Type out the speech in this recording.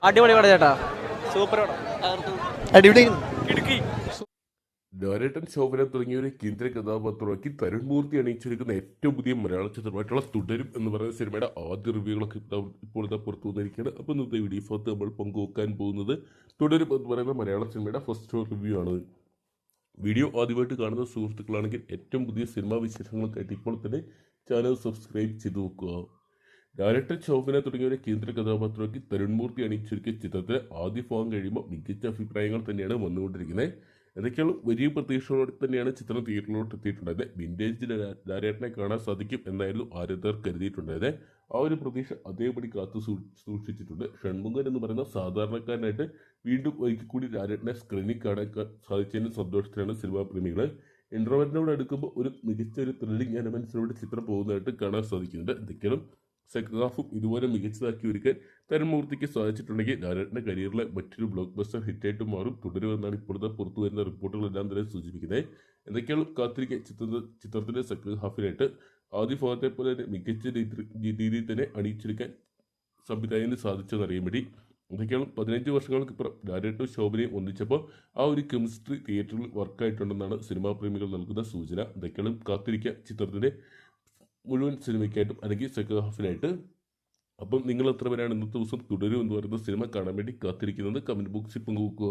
അടിപൊളി പടം ചേട്ടാ, സൂപ്പർ പടം. അടിപൊളി. ലാലേട്ടൻ, ശോഭന തുടങ്ങിയവരെ കേന്ദ്ര കഥാപാത്രമാക്കി തരുൺ മൂർത്തി അണിയിച്ചിരിക്കുന്ന ഏറ്റവും പുതിയ മലയാള ചിത്രമായിട്ടുള്ള തുടരും എന്ന് പറയുന്ന സിനിമയുടെ ആദ്യ റിവ്യൂകളൊക്കെ ഇപ്പോൾ പുറത്തു വന്നിരിക്കുകയാണ്. അപ്പോൾ ഇന്നത്തെ വീഡിയോ ഭാഗത്ത് നമ്മൾ പങ്കുവെക്കാൻ പോകുന്നത് തുടരും എന്ന് പറയുന്ന മലയാള സിനിമയുടെ ഫസ്റ്റ് റിവ്യൂ ആണ്. വീഡിയോ ആദ്യമായിട്ട് കാണുന്ന സുഹൃത്തുക്കളാണെങ്കിൽ ഏറ്റവും പുതിയ സിനിമാ വിശേഷങ്ങൾക്കായിട്ട് ഇപ്പോൾ തന്നെ ചാനൽ സബ്സ്ക്രൈബ് ചെയ്ത് നോക്കുക. ലാലേട്ടൻ, ശോഭന തുടങ്ങിയവരെ കേന്ദ്ര കഥാപാത്രമാക്കി തരുൺ മൂർത്തി അണിയിച്ചൊരുക്കിയ ചിത്രത്തിന് ആദ്യ ഭാഗം കഴിയുമ്പോൾ മികച്ച അഭിപ്രായങ്ങൾ തന്നെയാണ് വന്നുകൊണ്ടിരിക്കുന്നത്. എന്തൊക്കെയാണ് വലിയ പ്രതീക്ഷകളോടെ തന്നെയാണ് ചിത്രം തിയേറ്ററിലോട്ട് എത്തിയിട്ടുണ്ടായത്. വിൻറ്റേജ് ലാലേട്ടനെ കാണാൻ സാധിക്കും എന്നായിരുന്നു ആരാധകർ കരുതിയിട്ടുണ്ടായത്. ആ ഒരു പ്രതീക്ഷ അതേപടി കാത്തു സൂക്ഷിച്ചിട്ടുണ്ട്. ഷൺമുഖൻ എന്ന് പറയുന്ന സാധാരണക്കാരനായിട്ട് വീണ്ടും ഒരിക്കൽ കൂടി ലാലേട്ടനെ സ്ക്രീനിൽ കാണാൻ സാധിച്ചതിന് സന്തോഷത്തിലാണ് സിനിമാ പ്രേമികൾ. ഇൻട്രോവേർട്ടിനോട് അടുക്കുമ്പോൾ ഒരു മികച്ച ഒരു ത്രില്ലിംഗ് എലമെന്റ്സിലൂടെ ചിത്രം പോകുന്നതായിട്ട് കാണാൻ സാധിക്കുന്നുണ്ട്. എന്തൊക്കെയാണ് സെക്കൻഡ് ഹാഫും ഇതുപോലെ മികച്ചതാക്കി ഒരുക്കാൻ തരുൺ മൂർത്തിക്ക് സാധിച്ചിട്ടുണ്ടെങ്കിൽ ലാലേട്ടൻ്റെ കരിയറിലെ മറ്റൊരു ബ്ലോക്ക് ബസ്റ്റർ ഹിറ്റായിട്ട് മാറും. തുടരുമെന്നാണ് ഇപ്പോഴത്തെ പുറത്തു വരുന്ന റിപ്പോർട്ടുകളെല്ലാം തന്നെ സൂചിപ്പിക്കുന്നത്. എന്തൊക്കെയാണ് കാത്തിരിക്കുക ചിത്രത്തിൻ്റെ സെക്കൻഡ് ഹാഫിനായിട്ട്. ആദ്യ ഭാഗത്തെ പോലെ തന്നെ മികച്ച രീതിയിൽ തന്നെ അണിയിച്ചെടുക്കാൻ സംവിധായകന് സാധിച്ചെന്നറിയാൻ വേണ്ടി. എന്തൊക്കെയാണ് 15 വർഷങ്ങൾക്കിപ്പുറം ലാലേട്ടും ശോഭനയും ഒന്നിച്ചപ്പോൾ ആ ഒരു കെമിസ്ട്രി തിയേറ്ററിൽ വർക്കായിട്ടുണ്ടെന്നാണ് സിനിമാ പ്രേമികൾ നൽകുന്ന സൂചന. എന്തൊക്കെയാണ് കാത്തിരിക്കുക ചിത്രത്തിൻ്റെ മുഴുവൻ സിനിമയ്ക്കായിട്ടും അല്ലെങ്കിൽ സെക്കൻഡ് ഹാഫിനായിട്ട്. അപ്പം നിങ്ങൾ എത്ര പേരാണ് ഇന്നത്തെ ദിവസം തുടരും എന്ന് പറയുന്ന സിനിമ കാണാൻ വേണ്ടി കാത്തിരിക്കുന്നത്? കമൻറ്റ് ബോക്സിൽ പങ്കുവെക്കുക.